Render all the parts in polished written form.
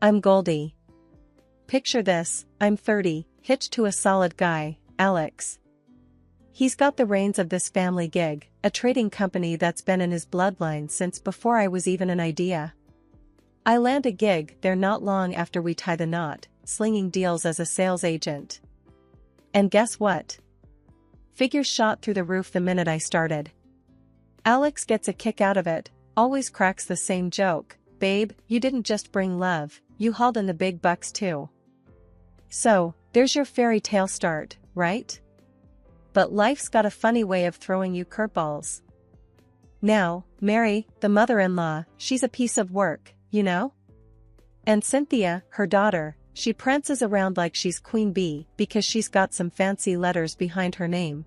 I'm Goldie. Picture this, I'm 30, hitched to a solid guy, Alex. He's got the reins of this family gig, a trading company that's been in his bloodline since before I was even an idea. I land a gig there not long after we tie the knot, slinging deals as a sales agent. And guess what? Figures shot through the roof the minute I started. Alex gets a kick out of it, always cracks the same joke, babe, you didn't just bring love, you hauled in the big bucks too. So, there's your fairy tale start, right? But life's got a funny way of throwing you curveballs. Now, Mary, the mother-in-law, she's a piece of work, you know? And Cynthia, her daughter, she prances around like she's Queen Bee because she's got some fancy letters behind her name.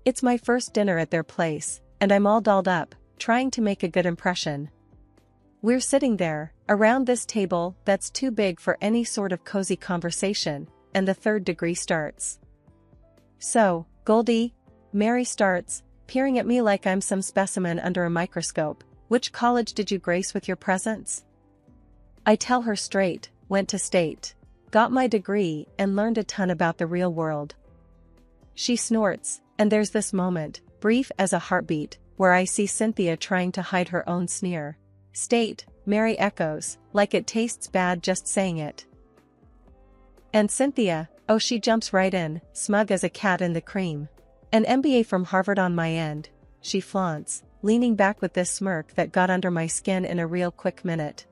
It's my first dinner at their place, and I'm all dolled up, trying to make a good impression. We're sitting there, around this table that's too big for any sort of cozy conversation, and the third degree starts. So, Goldie, Mary starts, peering at me like I'm some specimen under a microscope. Which college did you grace with your presence? I tell her straight, went to state. Got my degree and learned a ton about the real world. She snorts, and there's this moment, brief as a heartbeat, where I see Cynthia trying to hide her own sneer. State, Mary echoes, like it tastes bad just saying it. And Cynthia, oh, she jumps right in, smug as a cat in the cream. An MBA from Harvard on my end, she flaunts, leaning back with this smirk that got under my skin in a real quick minute.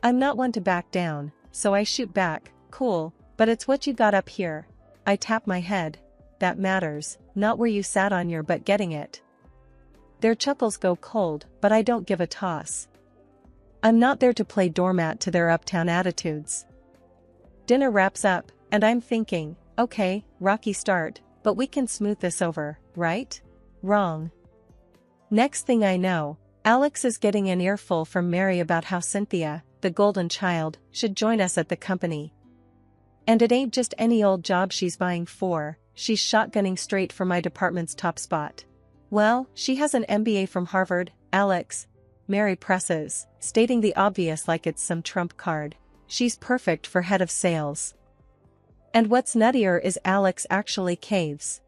I'm not one to back down, so I shoot back, cool, but it's what you got up here. I tap my head. That matters, not where you sat on your butt getting it. Their chuckles go cold, but I don't give a toss. I'm not there to play doormat to their uptown attitudes. Dinner wraps up, and I'm thinking, okay, rocky start, but we can smooth this over, right? Wrong. Next thing I know, Alex is getting an earful from Mary about how Cynthia, the golden child, should join us at the company. And it ain't just any old job she's vying for, she's shotgunning straight for my department's top spot. Well, she has an MBA from Harvard, Alex. Mary presses, stating the obvious like it's some trump card. She's perfect for head of sales. And what's nuttier is Alex actually caves.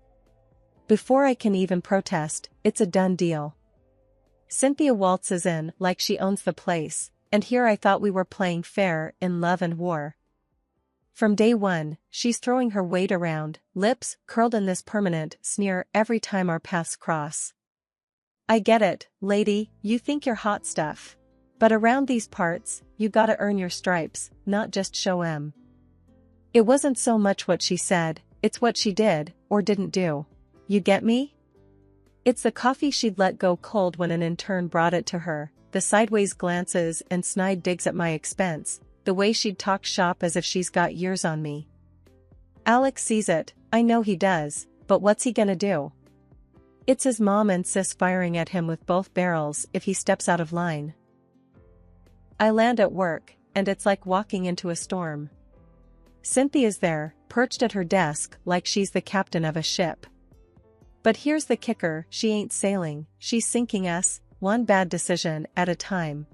Before I can even protest, it's a done deal. Cynthia waltzes in like she owns the place, and here I thought we were playing fair in love and war. From day one, she's throwing her weight around, lips curled in this permanent sneer every time our paths cross. I get it, lady, you think you're hot stuff. But around these parts, you gotta earn your stripes, not just show 'em. It wasn't so much what she said, it's what she did, or didn't do. You get me? It's the coffee she'd let go cold when an intern brought it to her, the sideways glances and snide digs at my expense, the way she'd talk shop as if she's got years on me. Alex sees it, I know he does, but what's he gonna do? It's his mom and sis firing at him with both barrels if he steps out of line. I land at work, and it's like walking into a storm. Cynthia's there, perched at her desk like she's the captain of a ship. But here's the kicker, she ain't sailing, she's sinking us, one bad decision at a time.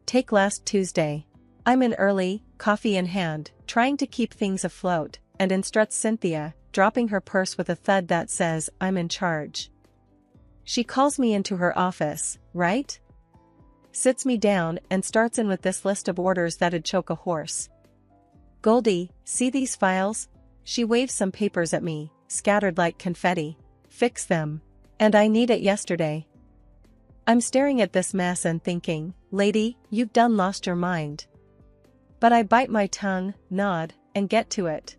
Take last Tuesday. I'm in early, coffee in hand, trying to keep things afloat, and in struts Cynthia, dropping her purse with a thud that says, I'm in charge. She calls me into her office, right? Sits me down and starts in with this list of orders that'd choke a horse. Goldie, see these files? She waves some papers at me, scattered like confetti. Fix them. And I need it yesterday. I'm staring at this mess and thinking, lady, you've done lost your mind. But I bite my tongue, nod, and get to it.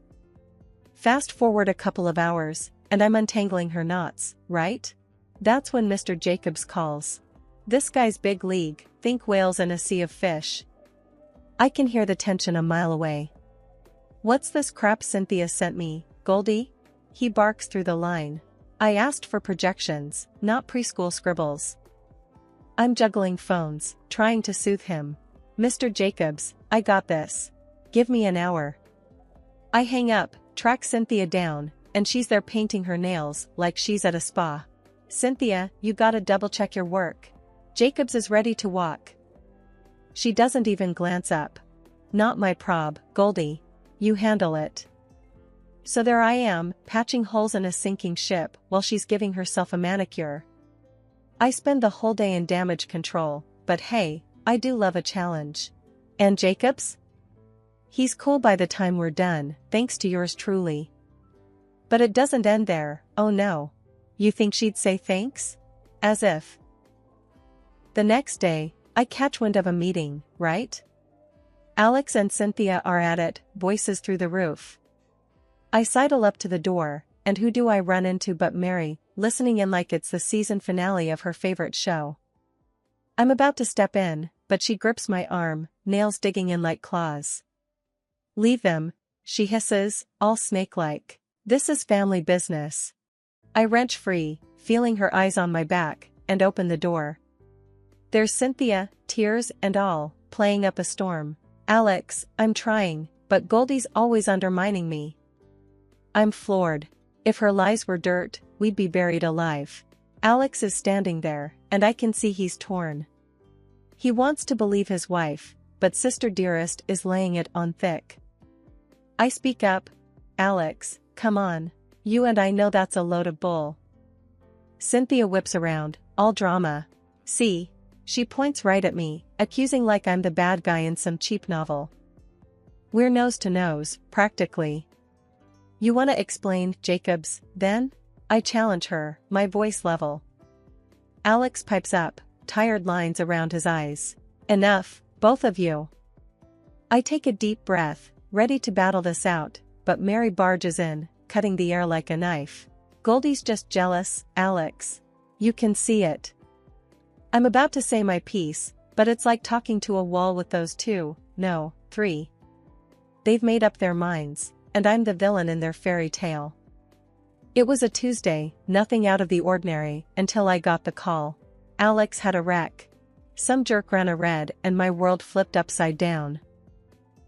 Fast forward a couple of hours, and I'm untangling her knots, right? That's when Mr. Jacobs calls. This guy's big league, think whales in a sea of fish. I can hear the tension a mile away. What's this crap Cynthia sent me, Goldie? He barks through the line. I asked for projections, not preschool scribbles. I'm juggling phones, trying to soothe him. Mr. Jacobs, I got this. Give me an hour. I hang up, track Cynthia down, and she's there painting her nails like she's at a spa. Cynthia, you gotta double check your work. Jacobs is ready to walk. She doesn't even glance up. Not my prob, Goldie. You handle it. So there I am, patching holes in a sinking ship while she's giving herself a manicure. I spend the whole day in damage control, but hey, I do love a challenge. And Jacobs? He's cool by the time we're done, thanks to yours truly. But it doesn't end there, oh no. You think she'd say thanks? As if. The next day, I catch wind of a meeting, right? Alex and Cynthia are at it, voices through the roof. I sidle up to the door, and who do I run into but Mary, listening in like it's the season finale of her favorite show. I'm about to step in, but she grips my arm, nails digging in like claws. Leave them, she hisses, all snake-like. This is family business. I wrench free, feeling her eyes on my back, and open the door. There's Cynthia, tears and all, playing up a storm. Alex, I'm trying, but Goldie's always undermining me. I'm floored. If her lies were dirt, we'd be buried alive. Alex is standing there, and I can see he's torn. He wants to believe his wife, but Sister Dearest is laying it on thick. I speak up. Alex, come on. You and I know that's a load of bull. Cynthia whips around, all drama. See? She points right at me, accusing like I'm the bad guy in some cheap novel. We're nose to nose, practically. You wanna explain, Jacobs, then? I challenge her, my voice level. Alex pipes up, tired lines around his eyes. Enough, both of you. I take a deep breath, ready to battle this out, but Mary barges in, cutting the air like a knife. Goldie's just jealous, Alex. You can see it. I'm about to say my piece, but it's like talking to a wall with those two, no, three. They've made up their minds, and I'm the villain in their fairy tale. It was a Tuesday, nothing out of the ordinary, until I got the call. Alex had a wreck. Some jerk ran a red and my world flipped upside down.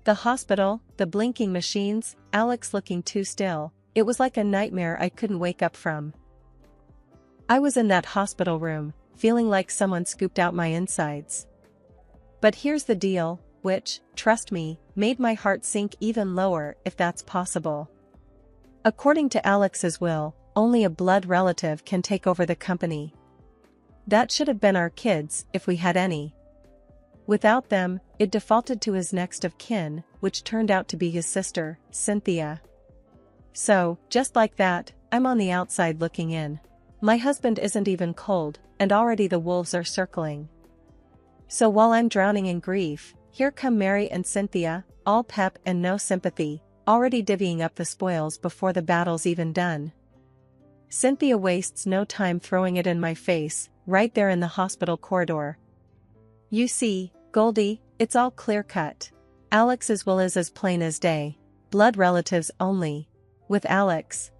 The hospital, the blinking machines, Alex looking too still, it was like a nightmare I couldn't wake up from. I was in that hospital room, feeling like someone scooped out my insides. But here's the deal, which, trust me, made my heart sink even lower if that's possible. According to Alex's will, only a blood relative can take over the company. That should have been our kids, if we had any. Without them, it defaulted to his next of kin, which turned out to be his sister, Cynthia. So, just like that, I'm on the outside looking in. My husband isn't even cold, and already the wolves are circling. So while I'm drowning in grief, here come Mary and Cynthia, all pep and no sympathy, already divvying up the spoils before the battle's even done. Cynthia wastes no time throwing it in my face, right there in the hospital corridor. You see, Goldie, it's all clear-cut. Alex's will is as plain as day. Blood relatives only. With Alex.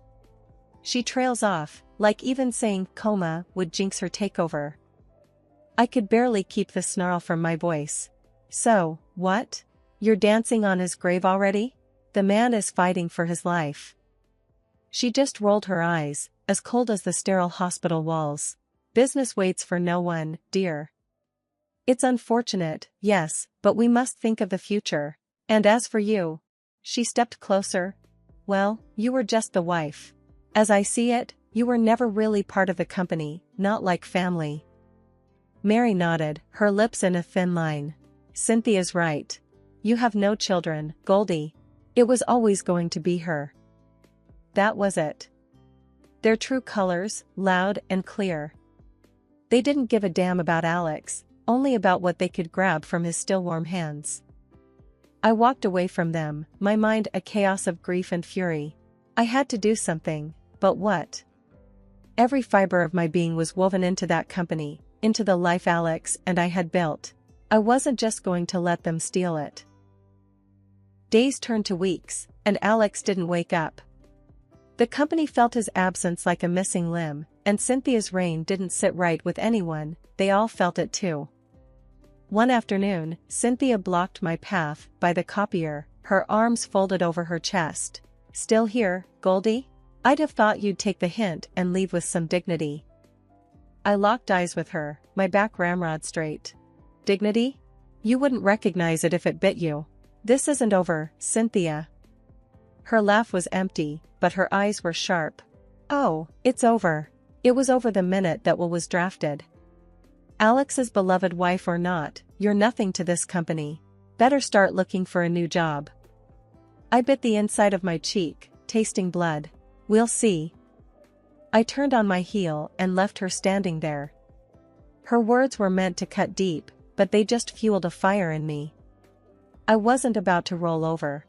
She trails off, like even saying coma would jinx her takeover. I could barely keep the snarl from my voice. So, what? You're dancing on his grave already? The man is fighting for his life. She just rolled her eyes, as cold as the sterile hospital walls. Business waits for no one, dear. It's unfortunate, yes, but we must think of the future. And as for you, she stepped closer. Well, you were just the wife. As I see it, you were never really part of the company, not like family. Mary nodded, her lips in a thin line. Cynthia's right. You have no children, Goldie. It was always going to be her. That was it. Their true colors, loud and clear. They didn't give a damn about Alex, only about what they could grab from his still warm hands. I walked away from them, my mind a chaos of grief and fury. I had to do something, but what? Every fiber of my being was woven into that company, into the life Alex and I had built. I wasn't just going to let them steal it. Days turned to weeks, and Alex didn't wake up. The company felt his absence like a missing limb, and Cynthia's reign didn't sit right with anyone, they all felt it too. One afternoon, Cynthia blocked my path by the copier, her arms folded over her chest. Still here, Goldie? I'd have thought you'd take the hint and leave with some dignity. I locked eyes with her, my back ramrod straight. Dignity? You wouldn't recognize it if it bit you. This isn't over, Cynthia. Her laugh was empty, but her eyes were sharp. Oh, it's over. It was over the minute that Will was drafted. Alex's beloved wife or not, you're nothing to this company. Better start looking for a new job. I bit the inside of my cheek, tasting blood. We'll see. I turned on my heel and left her standing there. Her words were meant to cut deep, but they just fueled a fire in me. I wasn't about to roll over.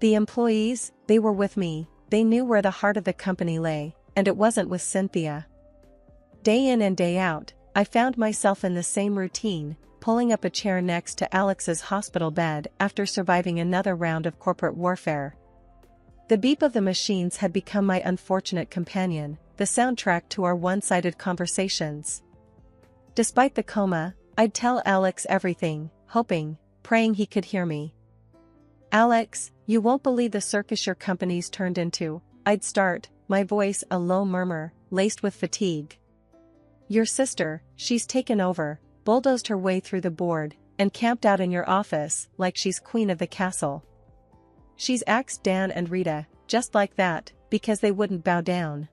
The employees, they were with me, they knew where the heart of the company lay, and it wasn't with Cynthia. Day in and day out, I found myself in the same routine, pulling up a chair next to Alex's hospital bed after surviving another round of corporate warfare. The beep of the machines had become my unfortunate companion, the soundtrack to our one-sided conversations. Despite the coma, I'd tell Alex everything, hoping, praying he could hear me. Alex, you won't believe the circus your company's turned into, I'd start, my voice a low murmur, laced with fatigue. Your sister, she's taken over, bulldozed her way through the board, and camped out in your office like she's queen of the castle. She's axed Dan and Rita, just like that, because they wouldn't bow down.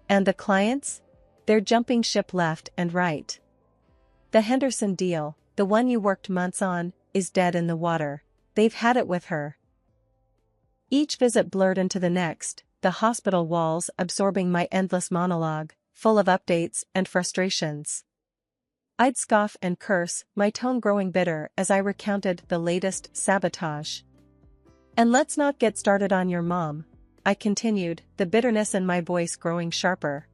And the clients? They're jumping ship left and right. The Henderson deal, the one you worked months on, is dead in the water. They've had it with her. Each visit blurred into the next, the hospital walls absorbing my endless monologue, full of updates and frustrations. I'd scoff and curse, my tone growing bitter as I recounted the latest sabotage. And let's not get started on your mom, I continued, the bitterness in my voice growing sharper.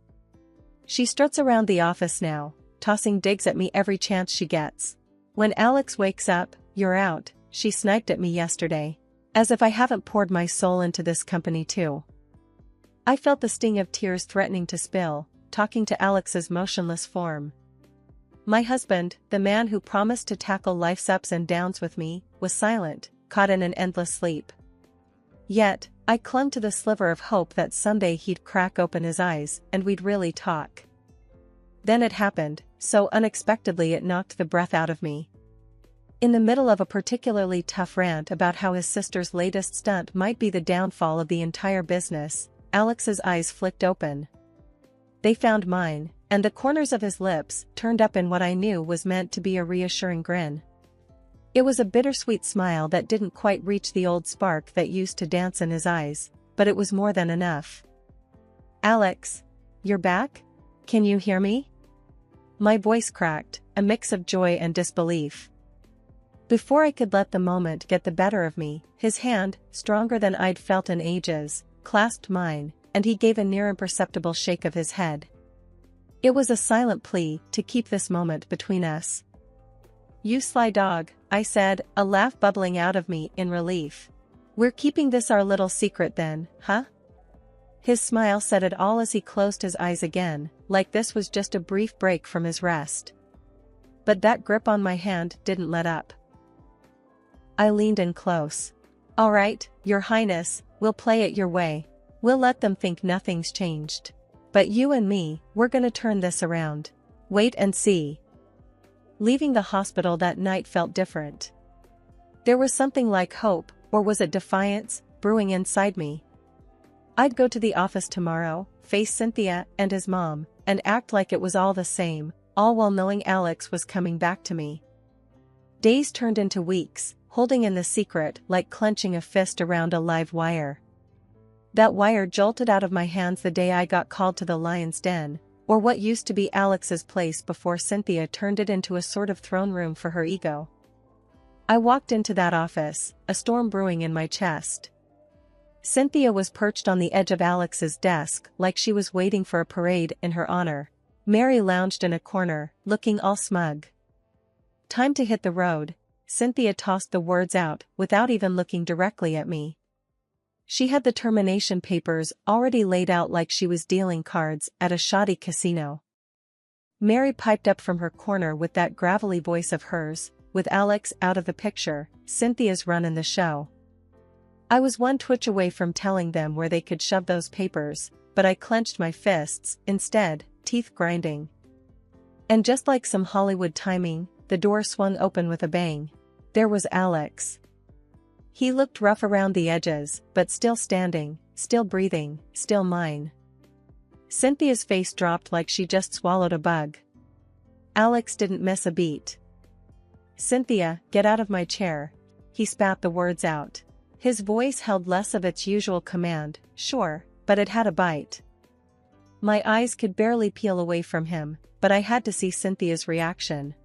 She struts around the office now, tossing digs at me every chance she gets. When Alex wakes up, you're out, she sniped at me yesterday. As if I haven't poured my soul into this company too. I felt the sting of tears threatening to spill, talking to Alex's motionless form. My husband, the man who promised to tackle life's ups and downs with me, was silent, caught in an endless sleep. Yet, I clung to the sliver of hope that someday he'd crack open his eyes and we'd really talk. Then it happened, so unexpectedly it knocked the breath out of me. In the middle of a particularly tough rant about how his sister's latest stunt might be the downfall of the entire business, Alex's eyes flicked open. They found mine, and the corners of his lips turned up in what I knew was meant to be a reassuring grin. It was a bittersweet smile that didn't quite reach the old spark that used to dance in his eyes, but it was more than enough. Alex, you're back? Can you hear me? My voice cracked, a mix of joy and disbelief. Before I could let the moment get the better of me, his hand, stronger than I'd felt in ages, clasped mine, and he gave a near imperceptible shake of his head. It was a silent plea to keep this moment between us. You sly dog, I said, a laugh bubbling out of me in relief. We're keeping this our little secret then, huh? His smile said it all as he closed his eyes again, like this was just a brief break from his rest. But that grip on my hand didn't let up. I leaned in close. All right, Your Highness, we'll play it your way. We'll let them think nothing's changed. But you and me, we're gonna turn this around. Wait and see. Leaving the hospital that night felt different. There was something like hope, or was it defiance, brewing inside me. I'd go to the office tomorrow, face Cynthia and his mom, and act like it was all the same, all while knowing Alex was coming back to me. Days turned into weeks, holding in the secret like clenching a fist around a live wire. That wire jolted out of my hands the day I got called to the lion's den, or what used to be Alex's place before Cynthia turned it into a sort of throne room for her ego. I walked into that office, a storm brewing in my chest. Cynthia was perched on the edge of Alex's desk like she was waiting for a parade in her honor. Mary lounged in a corner, looking all smug. Time to hit the road, Cynthia tossed the words out without even looking directly at me. She had the termination papers already laid out like she was dealing cards at a shoddy casino. Mary piped up from her corner with that gravelly voice of hers, with Alex out of the picture, Cynthia's running the show. I was one twitch away from telling them where they could shove those papers, but I clenched my fists, instead, teeth grinding. And just like some Hollywood timing, the door swung open with a bang. There was Alex. He looked rough around the edges, but still standing, still breathing, still mine. Cynthia's face dropped like she just swallowed a bug. Alex didn't miss a beat. "Cynthia, get out of my chair." He spat the words out. His voice held less of its usual command, sure, but it had a bite. My eyes could barely peel away from him, but I had to see Cynthia's reaction.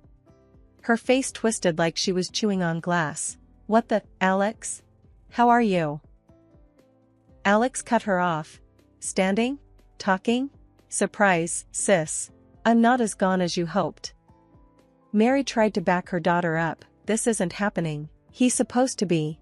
Her face twisted like she was chewing on glass. "What the, Alex? How are you?" Alex cut her off. "Standing? Talking? Surprise, sis. I'm not as gone as you hoped." Mary tried to back her daughter up. "This isn't happening. He's supposed to be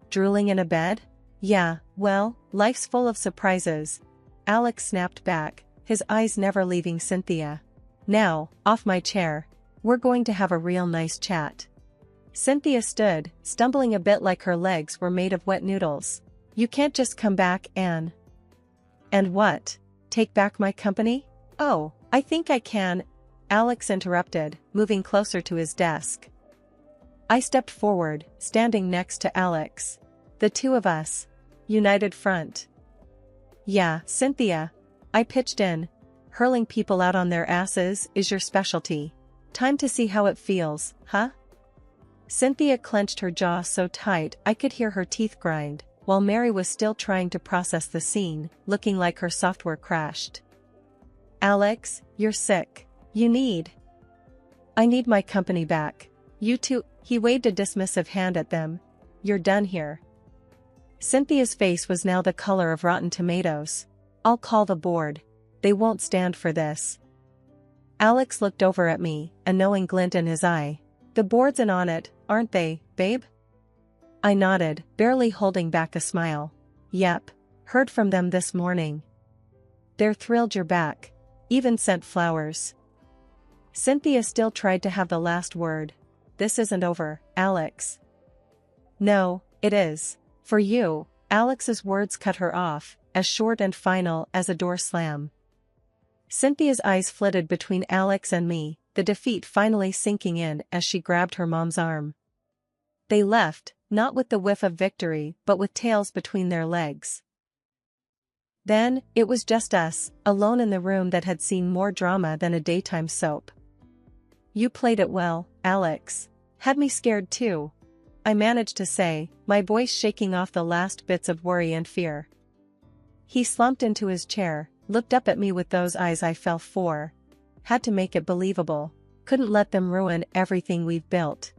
drooling in a bed?" "Yeah, well, life's full of surprises." Alex snapped back, his eyes never leaving Cynthia. "Now, off my chair. We're going to have a real nice chat." Cynthia stood, stumbling a bit like her legs were made of wet noodles. "You can't just come back and what? Take back my company?" "Oh, I think I can," Alex interrupted, moving closer to his desk. I stepped forward, standing next to Alex. "The two of us. United front." "Yeah, Cynthia." I pitched in. "Hurling people out on their asses is your specialty. Time to see how it feels, huh?" Cynthia clenched her jaw so tight I could hear her teeth grind, while Mary was still trying to process the scene, looking like her software crashed. "Alex, you're sick. I need my company back. You two," he waved a dismissive hand at them. "You're done here." Cynthia's face was now the color of rotten tomatoes. "I'll call the board. They won't stand for this." Alex looked over at me, a knowing glint in his eye. "The board's in on it, aren't they, babe?" I nodded, barely holding back a smile. "Yep. Heard from them this morning. They're thrilled you're back. Even sent flowers." Cynthia still tried to have the last word. "This isn't over, Alex." "No, it is. For you." Alex's words cut her off, as short and final as a door slam. Cynthia's eyes flitted between Alex and me, the defeat finally sinking in as she grabbed her mom's arm. They left, not with the whiff of victory but with tails between their legs. Then, it was just us, alone in the room that had seen more drama than a daytime soap. "You played it well, Alex. Had me scared too," I managed to say, my voice shaking off the last bits of worry and fear. He slumped into his chair, looked up at me with those eyes I fell for. Had to make it believable. Couldn't let them ruin everything we've built.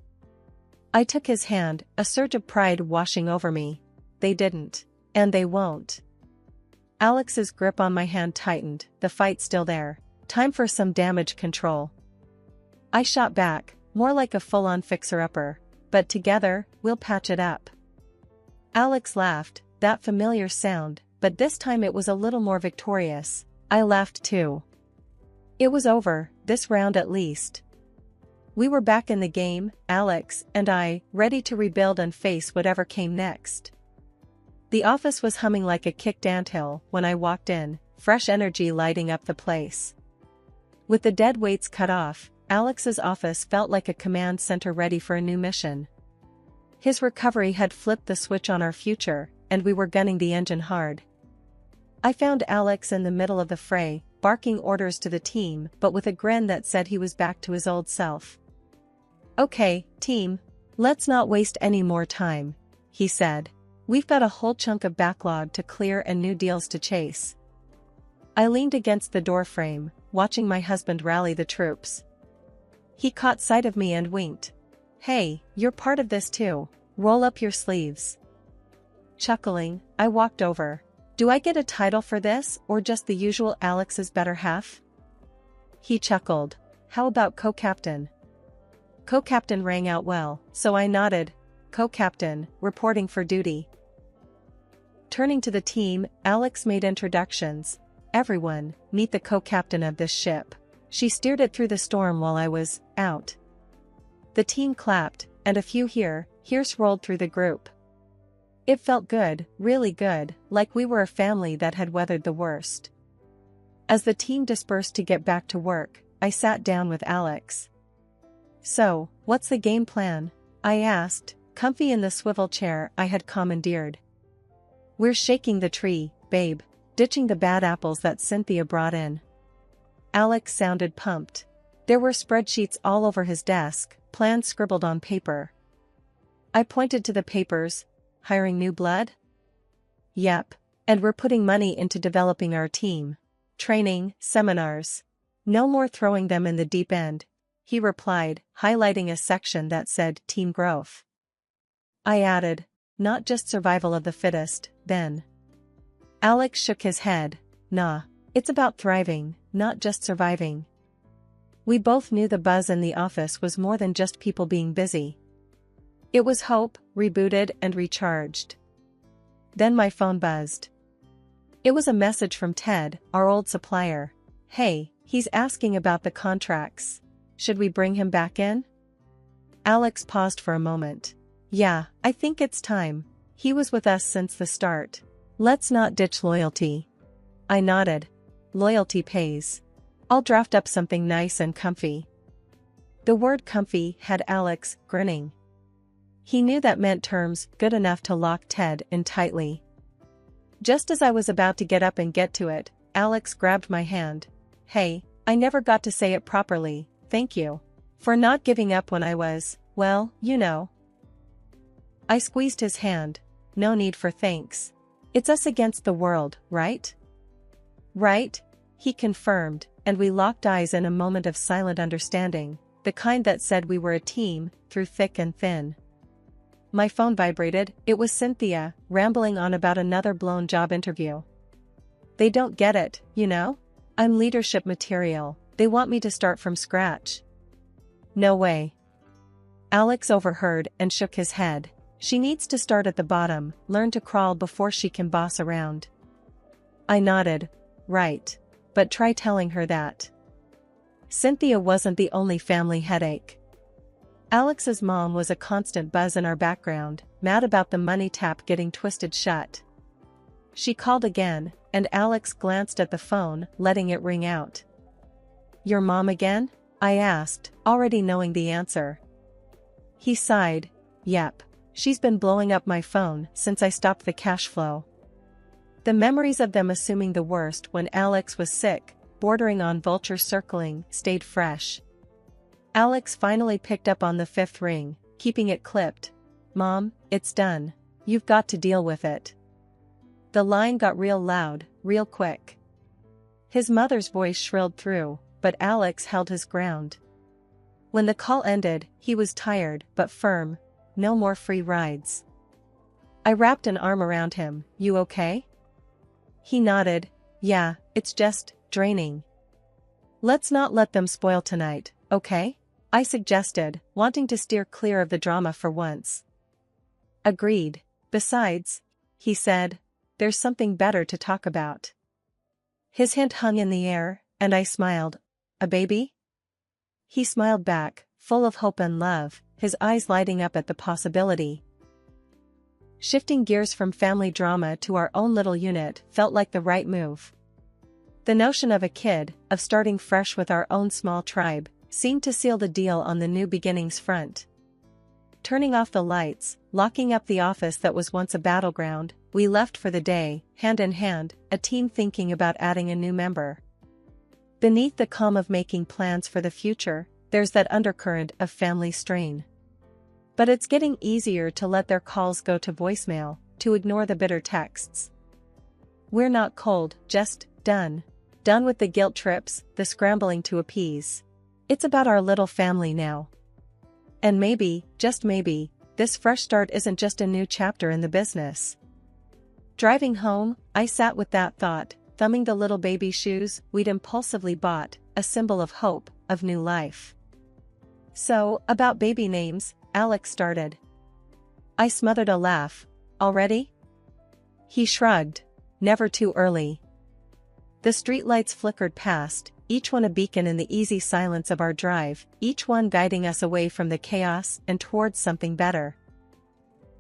I took his hand, a surge of pride washing over me. "They didn't. And they won't." Alex's grip on my hand tightened, the fight still there. "Time for some damage control." I shot back, more like a full-on fixer-upper. "But together, we'll patch it up." Alex laughed, that familiar sound, but this time it was a little more victorious. I laughed too. It was over, this round at least. We were back in the game, Alex and I, ready to rebuild and face whatever came next. The office was humming like a kicked anthill when I walked in, fresh energy lighting up the place. With the dead weights cut off, Alex's office felt like a command center ready for a new mission. His recovery had flipped the switch on our future, and we were gunning the engine hard. I found Alex in the middle of the fray, barking orders to the team but with a grin that said he was back to his old self. "Okay, team. Let's not waste any more time," he said. "We've got a whole chunk of backlog to clear and new deals to chase." I leaned against the doorframe, watching my husband rally the troops. He caught sight of me and winked. "Hey, you're part of this too. Roll up your sleeves." Chuckling, I walked over. "Do I get a title for this or just the usual Alex's better half?" He chuckled. "How about co-captain?" Co-captain rang out well, so I nodded. "Co-captain, reporting for duty." Turning to the team, Alex made introductions. "Everyone, meet the co-captain of this ship. She steered it through the storm while I was out." The team clapped, and a few here's rolled through the group. It felt good, really good, like we were a family that had weathered the worst. As the team dispersed to get back to work, I sat down with Alex. So, what's the game plan? I asked, comfy in the swivel chair I had commandeered. We're shaking the tree, babe, ditching the bad apples that Cynthia brought in. Alex sounded pumped. There were spreadsheets all over his desk, plans scribbled on paper. I pointed to the papers. Hiring new blood? Yep. And we're putting money into developing our team. Training, seminars. No more throwing them in the deep end, he replied, highlighting a section that said team growth. I added, not just survival of the fittest, then. Alex shook his head. Nah, it's about thriving, not just surviving. We both knew the buzz in the office was more than just people being busy. It was hope, rebooted and recharged. Then my phone buzzed. It was a message from Ted, our old supplier. Hey, he's asking about the contracts. Should we bring him back in? Alex paused for a moment. Yeah, I think it's time. He was with us since the start. Let's not ditch loyalty. I nodded. Loyalty pays. I'll draft up something nice and comfy. The word comfy had Alex grinning. He knew that meant terms good enough to lock Ted in tightly. Just as I was about to get up and get to it, Alex grabbed my hand. Hey, I never got to say it properly, thank you. For not giving up when I was, well, you know. I squeezed his hand. No need for thanks. It's us against the world, right? Right, he confirmed, and we locked eyes in a moment of silent understanding, the kind that said we were a team, through thick and thin. My phone vibrated. It was Cynthia, rambling on about another blown job interview. They don't get it, you know? I'm leadership material, they want me to start from scratch. No way. Alex overheard and shook his head. She needs to start at the bottom, learn to crawl before she can boss around. I nodded. Right. But try telling her that. Cynthia wasn't the only family headache. Alex's mom was a constant buzz in our background, mad about the money tap getting twisted shut. She called again, and Alex glanced at the phone, letting it ring out. Your mom again? I asked, already knowing the answer. He sighed. Yep. She's been blowing up my phone since I stopped the cash flow. The memories of them assuming the worst when Alex was sick, bordering on vulture circling, stayed fresh. Alex finally picked up on the fifth ring, keeping it clipped. Mom, it's done. You've got to deal with it. The line got real loud, real quick. His mother's voice shrilled through, but Alex held his ground. When the call ended, he was tired but firm. No more free rides. I wrapped an arm around him. You okay? He nodded. Yeah, it's just draining. Let's not let them spoil tonight, okay? I suggested, wanting to steer clear of the drama for once. Agreed. Besides, he said, there's something better to talk about. His hint hung in the air, and I smiled. A baby? He smiled back, full of hope and love, his eyes lighting up at the possibility. Shifting gears from family drama to our own little unit felt like the right move. The notion of a kid, of starting fresh with our own small tribe, seemed to seal the deal on the new beginnings front. Turning off the lights, locking up the office that was once a battleground, we left for the day, hand in hand, a team thinking about adding a new member. Beneath the calm of making plans for the future, there's that undercurrent of family strain. But it's getting easier to let their calls go to voicemail, to ignore the bitter texts. We're not cold, just done. Done with the guilt trips, the scrambling to appease. It's about our little family now. And maybe, just maybe, this fresh start isn't just a new chapter in the business. Driving home, I sat with that thought, thumbing the little baby shoes we'd impulsively bought, a symbol of hope, of new life. So, about baby names, Alex started. I smothered a laugh. Already? He shrugged. Never too early. The streetlights flickered past, each one a beacon in the easy silence of our drive, each one guiding us away from the chaos and towards something better.